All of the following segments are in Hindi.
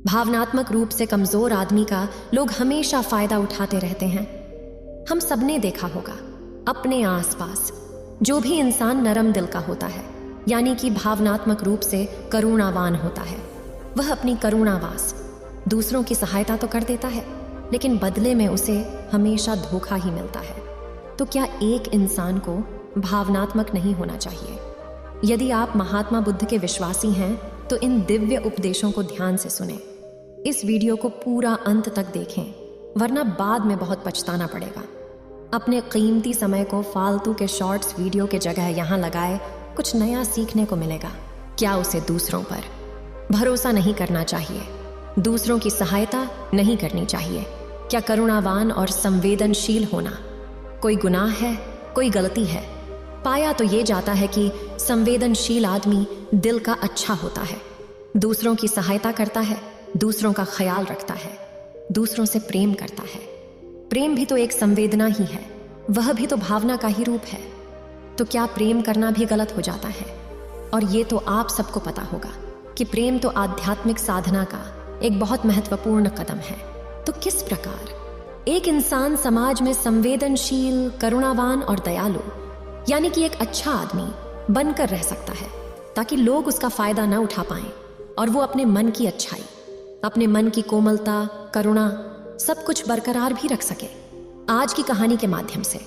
भावनात्मक रूप से कमजोर आदमी का लोग हमेशा फायदा उठाते रहते हैं। हम सबने देखा होगा अपने आसपास जो भी इंसान नरम दिल का होता है, यानी कि भावनात्मक रूप से करुणावान होता है, वह अपनी करुणावास दूसरों की सहायता तो कर देता है, लेकिन बदले में उसे हमेशा धोखा ही मिलता है। तो क्या एक इंसान को भावनात्मक नहीं होना चाहिए? यदि आप महात्मा बुद्ध के विश्वासी हैं तो इन दिव्य उपदेशों को ध्यान से सुनें। इस वीडियो को पूरा अंत तक देखें, वरना बाद में बहुत पछताना पड़ेगा। अपने कीमती समय को फालतू के शॉर्ट्स वीडियो के जगह यहाँ लगाए, कुछ नया सीखने को मिलेगा। क्या उसे दूसरों पर भरोसा नहीं करना चाहिए? दूसरों की सहायता नहीं करनी चाहिए? क्या करुणावान और संवेदनशील होना कोई गुनाह है, कोई गलती है? पाया तो ये जाता है कि संवेदनशील आदमी दिल का अच्छा होता है, दूसरों की सहायता करता है, दूसरों का ख्याल रखता है, दूसरों से प्रेम करता है। प्रेम भी तो एक संवेदना ही है, वह भी तो भावना का ही रूप है। तो क्या प्रेम करना भी गलत हो जाता है? और ये तो आप सबको पता होगा कि प्रेम तो आध्यात्मिक साधना का एक बहुत महत्वपूर्ण कदम है। तो किस प्रकार एक इंसान समाज में संवेदनशील, करुणावान और दयालु, यानी कि एक अच्छा आदमी बनकर रह सकता है, ताकि लोग उसका फायदा न उठा पाएं और वो अपने मन की अच्छाई, अपने मन की कोमलता, करुणा सब कुछ बरकरार भी रख सके? आज की कहानी के माध्यम से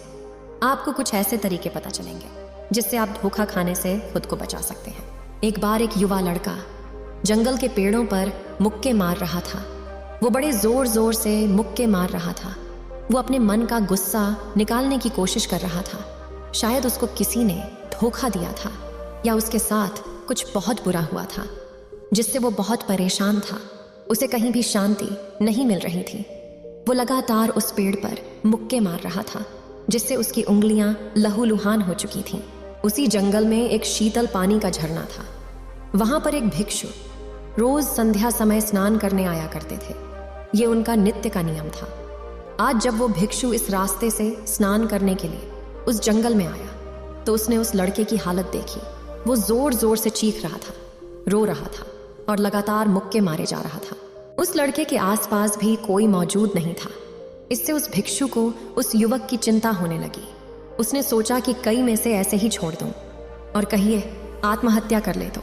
आपको कुछ ऐसे तरीके पता चलेंगे जिससे आप धोखा खाने से खुद को बचा सकते हैं। एक बार एक युवा लड़का जंगल के पेड़ों पर मुक्के मार रहा था। वो बड़े जोर जोर से मुक्के मार रहा था। वो अपने मन का गुस्सा निकालने की कोशिश कर रहा था। शायद उसको किसी ने धोखा दिया था या उसके साथ कुछ बहुत बुरा हुआ था, जिससे वो बहुत परेशान था। उसे कहीं भी शांति नहीं मिल रही थी। वो लगातार उस पेड़ पर मुक्के मार रहा था, जिससे उसकी उंगलियां लहूलुहान हो चुकी थीं। उसी जंगल में एक शीतल पानी का झरना था। वहां पर एक भिक्षु रोज संध्या समय स्नान करने आया करते थे। ये उनका नित्य का नियम था। आज जब वो भिक्षु इस रास्ते से स्नान करने के लिए उस जंगल में आया, तो उसने उस लड़के की हालत देखी। वो जोर जोर से चीख रहा था, रो रहा था और लगातार मुक्के मारे जा रहा था। उस लड़के के आसपास भी कोई मौजूद नहीं था। इससे उस भिक्षु को उस युवक की चिंता होने लगी। उसने सोचा कि कई में से ऐसे ही छोड़ दूं और कहिए आत्महत्या कर ले। तो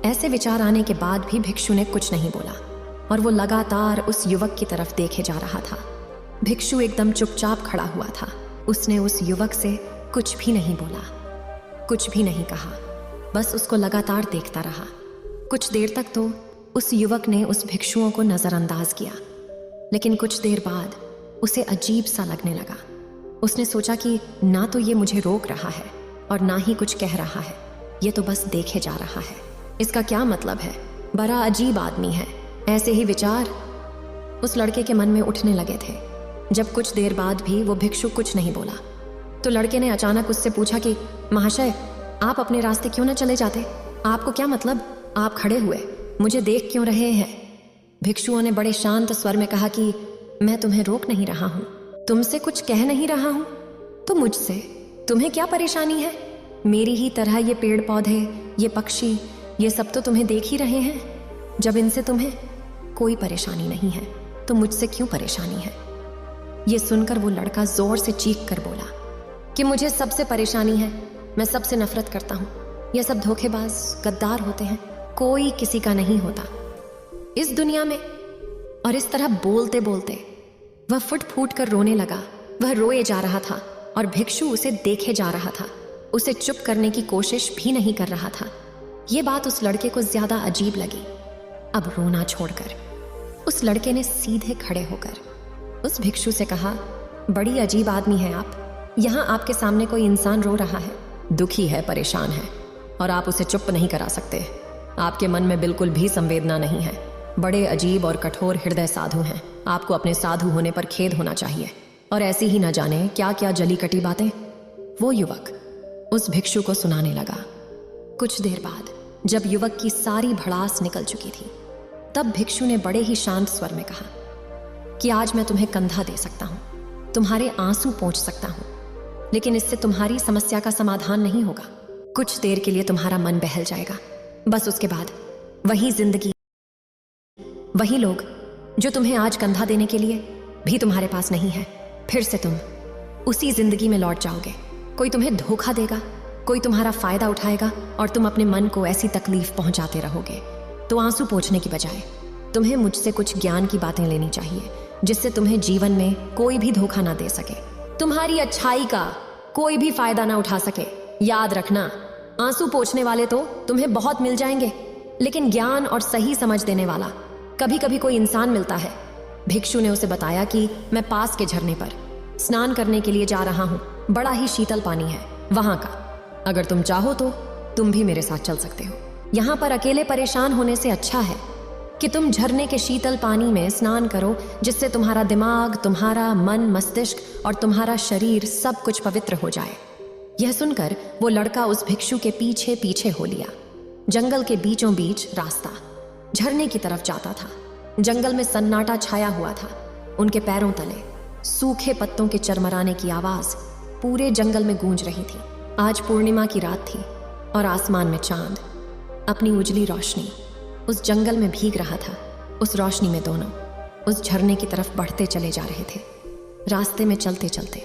ऐसे विचार आने के बाद भी भिक्षु ने कुछ नहीं बोला और वो लगातार उस युवक की तरफ देखे जा रहा था। भिक्षु एकदम चुपचाप खड़ा हुआ था। उसने उस युवक से कुछ भी नहीं बोला, कुछ भी नहीं कहा, बस उसको लगातार देखता रहा। कुछ देर तक तो उस युवक ने उस भिक्षुओं को नजरअंदाज किया, लेकिन कुछ देर बाद उसे अजीब सा लगने लगा। उसने सोचा कि ना तो ये मुझे रोक रहा है और ना ही कुछ कह रहा है, ये तो बस देखे जा रहा है। इसका क्या मतलब है? बड़ा अजीब आदमी है। ऐसे ही विचार उस लड़के के मन में उठने लगे थे। जब कुछ देर बाद भी वो भिक्षु कुछ नहीं बोला, तो लड़के ने अचानक उससे पूछा कि महाशय, आप अपने रास्ते क्यों न चले जाते? आपको क्या मतलब? आप खड़े हुए मुझे देख क्यों रहे हैं? भिक्षुओं ने बड़े शांत स्वर में कहा कि मैं तुम्हें रोक नहीं रहा हूं, तुमसे कुछ कह नहीं रहा हूं, तो मुझसे तुम्हें क्या परेशानी है? मेरी ही तरह ये पेड़ पौधे, ये पक्षी, ये सब तो तुम्हें देख ही रहे हैं। जब इनसे तुम्हें कोई परेशानी नहीं है तो मुझसे क्यों परेशानी है? ये सुनकर वो लड़का जोर से चीख कर बोला कि मुझे सबसे परेशानी है, मैं सबसे नफरत करता हूं। ये सब धोखेबाज, गद्दार होते हैं, कोई किसी का नहीं होता इस दुनिया में। और इस तरह बोलते बोलते वह फुट फूट कर रोने लगा। वह रोए जा रहा था और भिक्षु उसे देखे जा रहा था। उसे चुप करने की कोशिश भी नहीं कर रहा था। यह बात उस लड़के को ज्यादा अजीब लगी। अब रोना छोड़कर उस लड़के ने सीधे खड़े होकर उस भिक्षु से कहा, बड़ी अजीब आदमी है आप। यहाँ आपके सामने कोई इंसान रो रहा है, दुखी है, परेशान है, और आप उसे चुप नहीं करा सकते। आपके मन में बिल्कुल भी संवेदना नहीं है। बड़े अजीब और कठोर हृदय साधु हैं। आपको अपने साधु होने पर खेद होना चाहिए, और ऐसी ही न जाने क्या क्या जली कटी बातें वो युवक उस भिक्षु को सुनाने लगा। कुछ देर बाद जब युवक की सारी भड़ास निकल चुकी थी, तब भिक्षु ने बड़े ही शांत स्वर में कहा कि आज मैं तुम्हें कंधा दे सकता हूं, तुम्हारे आंसू पोंछ सकता हूं, लेकिन इससे तुम्हारी समस्या का समाधान नहीं होगा। कुछ देर के लिए तुम्हारा मन बहल जाएगा, बस उसके बाद वही जिंदगी वही लोग जो तुम्हें आज कंधा देने के लिए भी तुम्हारे पास नहीं है। फिर से तुम उसी जिंदगी में लौट जाओगे। कोई तुम्हें धोखा देगा, कोई तुम्हारा फायदा उठाएगा और तुम अपने मन को ऐसी तकलीफ पहुंचाते रहोगे। तो आंसू पोंछने की बजाय तुम्हें मुझसे कुछ ज्ञान की बातें लेनी चाहिए, जिससे तुम्हें जीवन में कोई भी धोखा ना दे सके, तुम्हारी अच्छाई का कोई भी फायदा ना उठा सके। याद रखना, आंसू पोंछने वाले तो तुम्हें बहुत मिल जाएंगे, लेकिन ज्ञान और सही समझ देने वाला कभी कभी कोई इंसान मिलता है। भिक्षु ने उसे बताया कि मैं पास के झरने पर स्नान करने के लिए जा रहा हूँ, बड़ा ही शीतल पानी है वहां का। अगर तुम चाहो तो तुम भी मेरे साथ चल सकते हो। यहाँ पर अकेले परेशान होने से अच्छा है कि तुम झरने के शीतल पानी में स्नान करो, जिससे तुम्हारा दिमाग, तुम्हारा मन, मस्तिष्क और तुम्हारा शरीर सब कुछ पवित्र हो जाए। यह सुनकर वो लड़का उस भिक्षु के पीछे पीछे हो लिया। जंगल के बीचों बीच रास्ता झरने की तरफ जाता था। जंगल में सन्नाटा छाया हुआ था। उनके पैरों तले सूखे पत्तों के चरमराने की आवाज पूरे जंगल में गूंज रही थी। आज पूर्णिमा की रात थी और आसमान में चांद अपनी उजली रोशनी उस जंगल में भीग रहा था। उस रोशनी में दोनों उस झरने की तरफ बढ़ते चले जा रहे थे। रास्ते में चलते चलते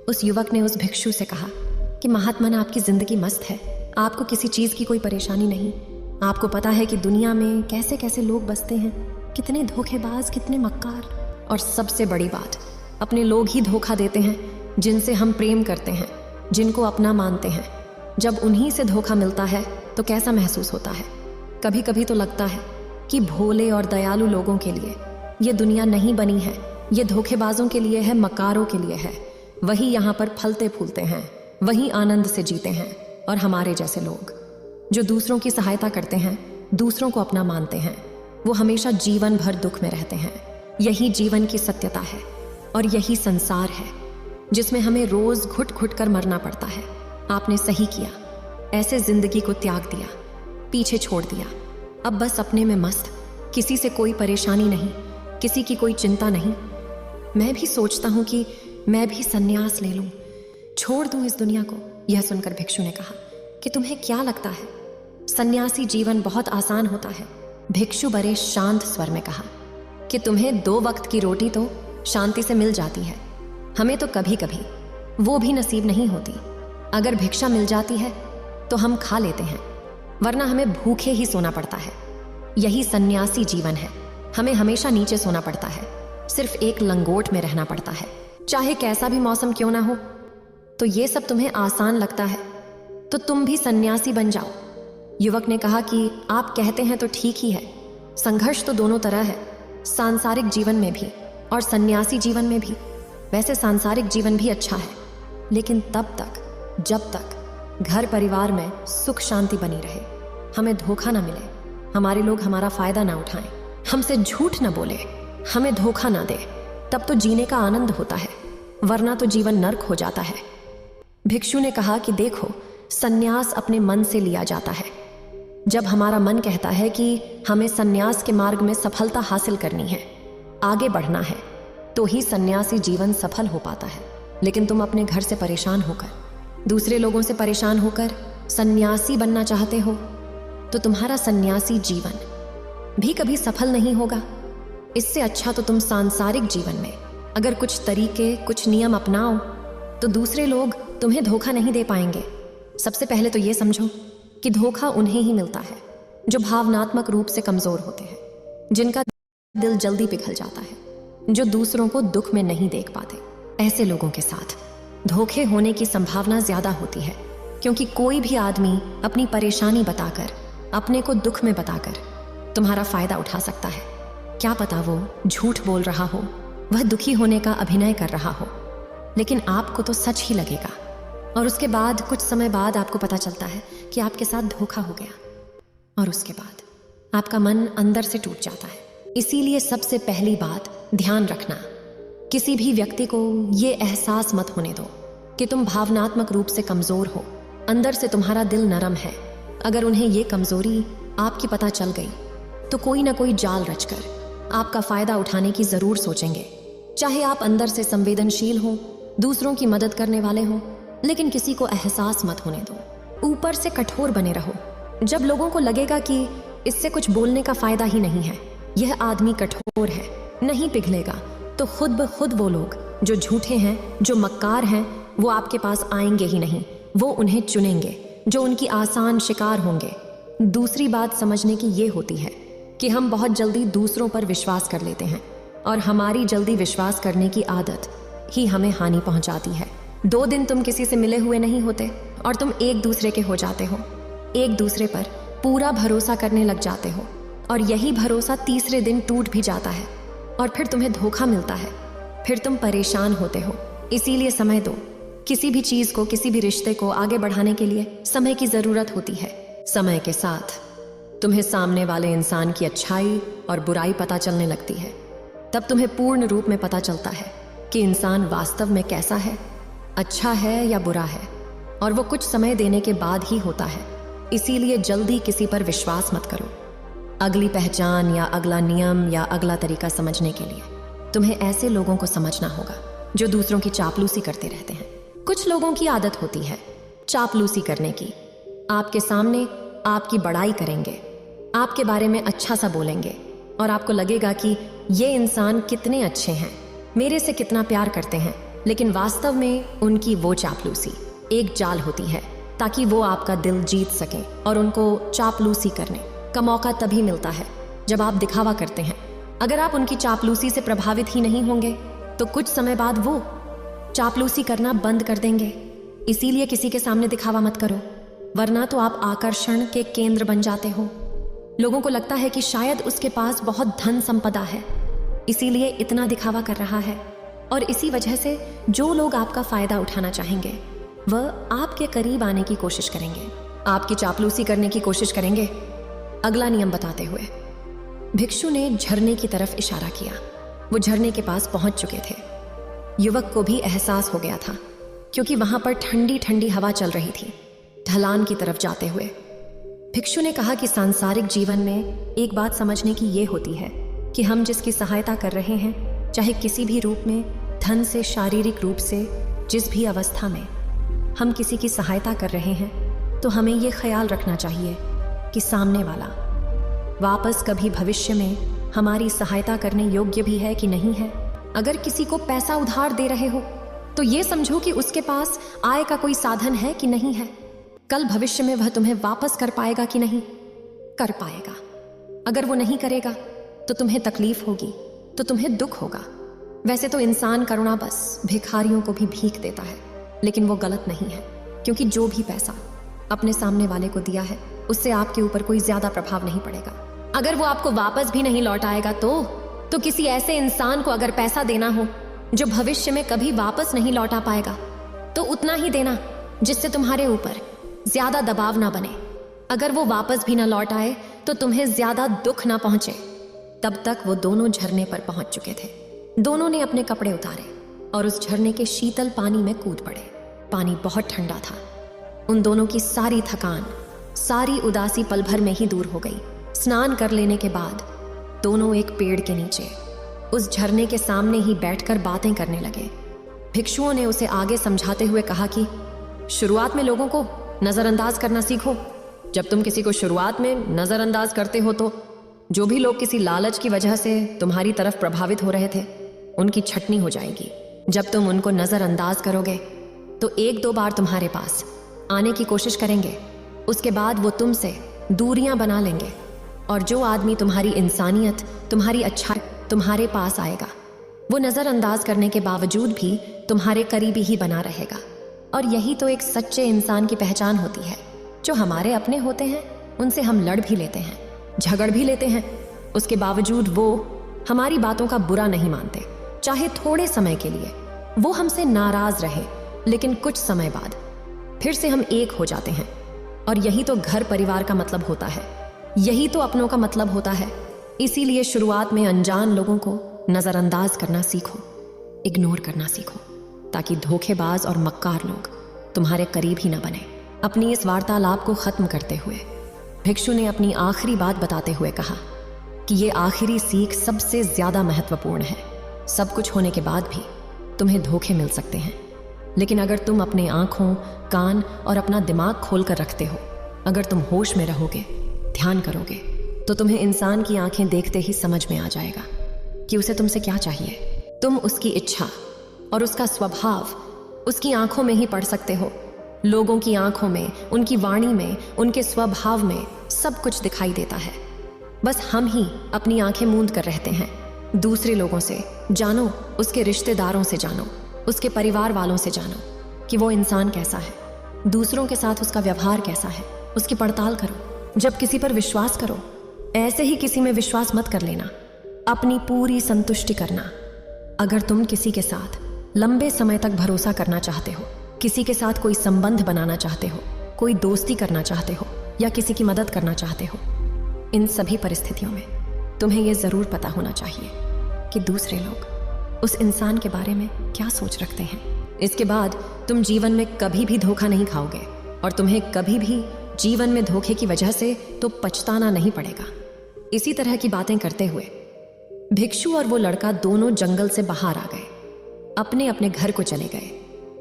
उस युवक ने उस भिक्षु से कहा कि महात्मा, आपकी जिंदगी मस्त है, आपको किसी चीज की कोई परेशानी नहीं। आपको पता है कि दुनिया में कैसे कैसे लोग बसते हैं, कितने धोखेबाज, कितने मक्कार, और सबसे बड़ी बात, अपने लोग ही धोखा देते हैं जिनसे हम प्रेम करते हैं, जिनको अपना मानते हैं। जब उन्हीं से धोखा मिलता है तो कैसा महसूस होता है। कभी कभी तो लगता है कि भोले और दयालु लोगों के लिए ये दुनिया नहीं बनी है, ये धोखेबाजों के लिए है, मक्कारों के लिए है। वही यहाँ पर फलते फूलते हैं, वही आनंद से जीते हैं। और हमारे जैसे लोग जो दूसरों की सहायता करते हैं, दूसरों को अपना मानते हैं, वो हमेशा जीवन भर दुख में रहते हैं। यही जीवन की सत्यता है और यही संसार है जिसमें हमें रोज घुट घुट कर मरना पड़ता है। आपने सही किया, ऐसे जिंदगी को त्याग दिया, पीछे छोड़ दिया। अब बस अपने में मस्त, किसी से कोई परेशानी नहीं, किसी की कोई चिंता नहीं। मैं भी सोचता हूं कि मैं भी संन्यास ले लूं, छोड़ दूं इस दुनिया को। यह सुनकर भिक्षु ने कहा कि तुम्हें क्या लगता है, सन्यासी जीवन बहुत आसान होता है? भिक्षु बड़े शांत स्वर में कहा कि तुम्हें 2 वक्त की रोटी तो शांति से मिल जाती है, हमें तो कभी कभी वो भी नसीब नहीं होती। अगर भिक्षा मिल जाती है तो हम खा लेते हैं, वरना हमें भूखे ही सोना पड़ता है। यही सन्यासी जीवन है। हमें हमेशा नीचे सोना पड़ता है, सिर्फ एक लंगोट में रहना पड़ता है, चाहे कैसा भी मौसम क्यों ना हो। तो ये सब तुम्हें आसान लगता है तो तुम भी सन्यासी बन जाओ। युवक ने कहा कि आप कहते हैं तो ठीक ही है, संघर्ष तो दोनों तरह है, सांसारिक जीवन में भी और सन्यासी जीवन में भी। वैसे सांसारिक जीवन भी अच्छा है, लेकिन तब तक जब तक घर परिवार में सुख शांति बनी रहे, हमें धोखा ना मिले, हमारे लोग हमारा फायदा ना उठाएं, हमसे झूठ ना बोले, हमें धोखा ना दे, तब तो जीने का आनंद होता है, वरना तो जीवन नर्क हो जाता है। भिक्षु ने कहा कि देखो, सन्यास अपने मन से लिया जाता है। जब हमारा मन कहता है कि हमें सन्यास के मार्ग में सफलता हासिल करनी है, आगे बढ़ना है, तो ही सन्यासी जीवन सफल हो पाता है। लेकिन तुम अपने घर से परेशान होकर, दूसरे लोगों से परेशान होकर सन्यासी बनना चाहते हो, तो तुम्हारा सन्यासी जीवन भी कभी सफल नहीं होगा। इससे अच्छा तो तुम सांसारिक जीवन में अगर कुछ तरीके, कुछ नियम अपनाओ, तो दूसरे लोग तुम्हें धोखा नहीं दे पाएंगे। सबसे पहले तो ये समझो कि धोखा उन्हें ही मिलता है जो भावनात्मक रूप से कमजोर होते हैं, जिनका दिल जल्दी पिघल जाता है, जो दूसरों को दुख में नहीं देख पाते। ऐसे लोगों के साथ धोखे होने की संभावना ज्यादा होती है, क्योंकि कोई भी आदमी अपनी परेशानी बताकर, अपने को दुख में बताकर तुम्हारा फायदा उठा सकता है। क्या पता वो झूठ बोल रहा हो, वह दुखी होने का अभिनय कर रहा हो, लेकिन आपको तो सच ही लगेगा। और उसके बाद कुछ समय बाद आपको पता चलता है कि आपके साथ धोखा हो गया, और उसके बाद आपका मन अंदर से टूट जाता है। इसीलिए सबसे पहली बात ध्यान रखना, किसी भी व्यक्ति को ये एहसास मत होने दो कि तुम भावनात्मक रूप से कमजोर हो, अंदर से तुम्हारा दिल नरम है। अगर उन्हें ये कमजोरी आपकी पता चल गई तो कोई ना कोई जाल रचकर आपका फायदा उठाने की जरूर सोचेंगे। चाहे आप अंदर से संवेदनशील हो, दूसरों की मदद करने वाले हो, लेकिन किसी को एहसास मत होने दो। ऊपर से कठोर बने रहो। जब लोगों को लगेगा कि इससे कुछ बोलने का फायदा ही नहीं है, यह आदमी कठोर है, नहीं पिघलेगा, तो खुद ब खुद वो लोग जो झूठे हैं, जो मक्कार हैं, वो आपके पास आएंगे ही नहीं। वो उन्हें चुनेंगे जो उनकी आसान शिकार होंगे। दूसरी बात समझने की ये होती है कि हम बहुत जल्दी दूसरों पर विश्वास कर लेते हैं और हमारी जल्दी विश्वास करने की आदत ही हमें हानि पहुंचाती है। 2 दिन तुम किसी से मिले हुए नहीं होते और तुम एक दूसरे के हो जाते हो, एक दूसरे पर पूरा भरोसा करने लग जाते हो और यही भरोसा तीसरे दिन टूट भी जाता है और फिर तुम्हें धोखा मिलता है, फिर तुम परेशान होते हो। इसीलिए समय दो। किसी भी चीज को, किसी भी रिश्ते को आगे बढ़ाने के लिए समय की जरूरत होती है। समय के साथ तुम्हें सामने वाले इंसान की अच्छाई और बुराई पता चलने लगती है। तब तुम्हें पूर्ण रूप में पता चलता है कि इंसान वास्तव में कैसा है, अच्छा है या बुरा है, और वो कुछ समय देने के बाद ही होता है। इसीलिए जल्दी किसी पर विश्वास मत करो। अगली पहचान या अगला नियम या अगला तरीका समझने के लिए तुम्हें ऐसे लोगों को समझना होगा जो दूसरों की चापलूसी करते रहते हैं। कुछ लोगों की आदत होती है चापलूसी करने की। आपके सामने आपकी बड़ाई करेंगे, आपके बारे में अच्छा सा बोलेंगे और आपको लगेगा कि ये इंसान कितने अच्छे हैं, मेरे से कितना प्यार करते हैं। लेकिन वास्तव में उनकी वो चापलूसी एक जाल होती है ताकि वो आपका दिल जीत सकें। और उनको चापलूसी करने का मौका तभी मिलता है जब आप दिखावा करते हैं। अगर आप उनकी चापलूसी से प्रभावित ही नहीं होंगे तो कुछ समय बाद वो चापलूसी करना बंद कर देंगे। इसीलिए किसी के सामने दिखावा मत करो, वरना तो आप आकर्षण के केंद्र बन जाते हो। लोगों को लगता है कि शायद उसके पास बहुत धन संपदा है, इसीलिए इतना दिखावा कर रहा है। और इसी वजह से जो लोग आपका फायदा उठाना चाहेंगे वह आपके करीब आने की कोशिश करेंगे, आपकी चापलूसी करने की कोशिश करेंगे। अगला नियम बताते हुए भिक्षु ने झरने की तरफ इशारा किया। वो झरने के पास पहुंच चुके थे। युवक को भी एहसास हो गया था क्योंकि वहां पर ठंडी ठंडी हवा चल रही थी। ढलान की तरफ जाते हुए भिक्षु ने कहा कि सांसारिक जीवन में एक बात समझने की ये होती है कि हम जिसकी सहायता कर रहे हैं, चाहे किसी भी रूप में, धन से, शारीरिक रूप से, जिस भी अवस्था में हम किसी की सहायता कर रहे हैं, तो हमें ये ख्याल रखना चाहिए कि सामने वाला वापस कभी भविष्य में हमारी सहायता करने योग्य भी है कि नहीं है। अगर किसी को पैसा उधार दे रहे हो तो ये समझो कि उसके पास आय का कोई साधन है कि नहीं है। कल भविष्य में वह तुम्हें वापस कर पाएगा कि नहीं? कर पाएगा। अगर वो नहीं करेगा तो तुम्हें तकलीफ होगी, तो तुम्हें दुख होगा। वैसे तो इंसान करुणा बस भिखारियों को भी भीख देता है, लेकिन वो गलत नहीं है, क्योंकि जो भी पैसा अपने सामने वाले को दिया है उससे आपके ऊपर कोई ज्यादा प्रभाव नहीं पड़ेगा। अगर वो आपको वापस भी नहीं लौट आएगा तो किसी ऐसे इंसान को अगर पैसा देना हो जो भविष्य में कभी वापस नहीं लौटा पाएगा, तो उतना ही देना जिससे तुम्हारे ऊपर ज्यादा दबाव ना बने। अगर वो वापस भी ना लौट आए तो तुम्हें ज्यादा दुख ना पहुंचे। तब तक वो दोनों झरने पर पहुंच चुके थे। दोनों ने अपने कपड़े उतारे और उस झरने के शीतल पानी में कूद पड़े। पानी बहुत ठंडा था। उन दोनों की सारी थकान, सारी उदासी पल भर में ही दूर हो गई। स्नान कर लेने के बाद दोनों एक पेड़ के नीचे उस झरने के सामने ही बैठकर बातें करने लगे। भिक्षुओं ने उसे आगे समझाते हुए कहा कि शुरुआत में लोगों को नजरअंदाज करना सीखो। जब तुम किसी को शुरुआत में नजरअंदाज करते हो तो जो भी लोग किसी लालच की वजह से तुम्हारी तरफ प्रभावित हो रहे थे, उनकी छटनी हो जाएगी। जब तुम उनको नजरअंदाज करोगे तो 1-2 बार तुम्हारे पास आने की कोशिश करेंगे, उसके बाद वो तुमसे दूरियां बना लेंगे। और जो आदमी तुम्हारी इंसानियत, तुम्हारी अच्छाई तुम्हारे पास आएगा, वो नजरअंदाज करने के बावजूद भी तुम्हारे करीबी ही बना रहेगा। और यही तो एक सच्चे इंसान की पहचान होती है। जो हमारे अपने होते हैं उनसे हम लड़ भी लेते हैं, झगड़ भी लेते हैं, उसके बावजूद वो हमारी बातों का बुरा नहीं मानते। चाहे थोड़े समय के लिए वो हमसे नाराज रहे, लेकिन कुछ समय बाद फिर से हम एक हो जाते हैं। और यही तो घर परिवार का मतलब होता है, यही तो अपनों का मतलब होता है। इसीलिए शुरुआत में अनजान लोगों को नजरअंदाज करना सीखो, इग्नोर करना सीखो, ताकि धोखेबाज और मक्कार लोग तुम्हारे करीब ही ना बने। अपनी इस वार्तालाप को खत्म करते हुए भिक्षु ने अपनी आखिरी बात बताते हुए कहा कि ये आखिरी सीख सबसे ज्यादा महत्वपूर्ण है। सब कुछ होने के बाद भी तुम्हें धोखे मिल सकते हैं, लेकिन अगर तुम अपने आंखों, कान और अपना दिमाग खोल कर रखते हो, अगर तुम होश में रहोगे, ध्यान करोगे, तो तुम्हें इंसान की आंखें देखते ही समझ में आ जाएगा कि उसे तुमसे क्या चाहिए। तुम उसकी इच्छा और उसका स्वभाव उसकी आंखों में ही पढ़ सकते हो। लोगों की आंखों में, उनकी वाणी में, उनके स्वभाव में सब कुछ दिखाई देता है। बस हम ही अपनी आंखें मूंद कर रहते हैं। दूसरे लोगों से जानो, उसके रिश्तेदारों से जानो, उसके परिवार वालों से जानो कि वो इंसान कैसा है, दूसरों के साथ उसका व्यवहार कैसा है, उसकी पड़ताल करो। जब किसी पर विश्वास करो, ऐसे ही किसी में विश्वास मत कर लेना। अपनी पूरी संतुष्टि करना। अगर तुम किसी के साथ लंबे समय तक भरोसा करना चाहते हो, किसी के साथ कोई संबंध बनाना चाहते हो, कोई दोस्ती करना चाहते हो या किसी की मदद करना चाहते हो, इन सभी परिस्थितियों में तुम्हें यह जरूर पता होना चाहिए कि दूसरे लोग उस इंसान के बारे में क्या सोच रखते हैं। इसके बाद तुम जीवन में कभी भी धोखा नहीं खाओगे और तुम्हें कभी भी जीवन में धोखे की वजह से तो पछताना नहीं पड़ेगा। इसी तरह की बातें करते हुए भिक्षु और वो लड़का दोनों जंगल से बाहर आ गए, अपने अपने घर को चले गए।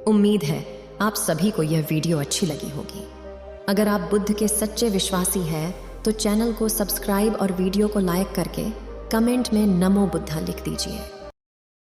उम्मीद है आप सभी को यह वीडियो अच्छी लगी होगी। अगर आप बुद्ध के सच्चे विश्वासी हैं तो चैनल को सब्सक्राइब और वीडियो को लाइक करके कमेंट में नमो बुद्धा लिख दीजिए।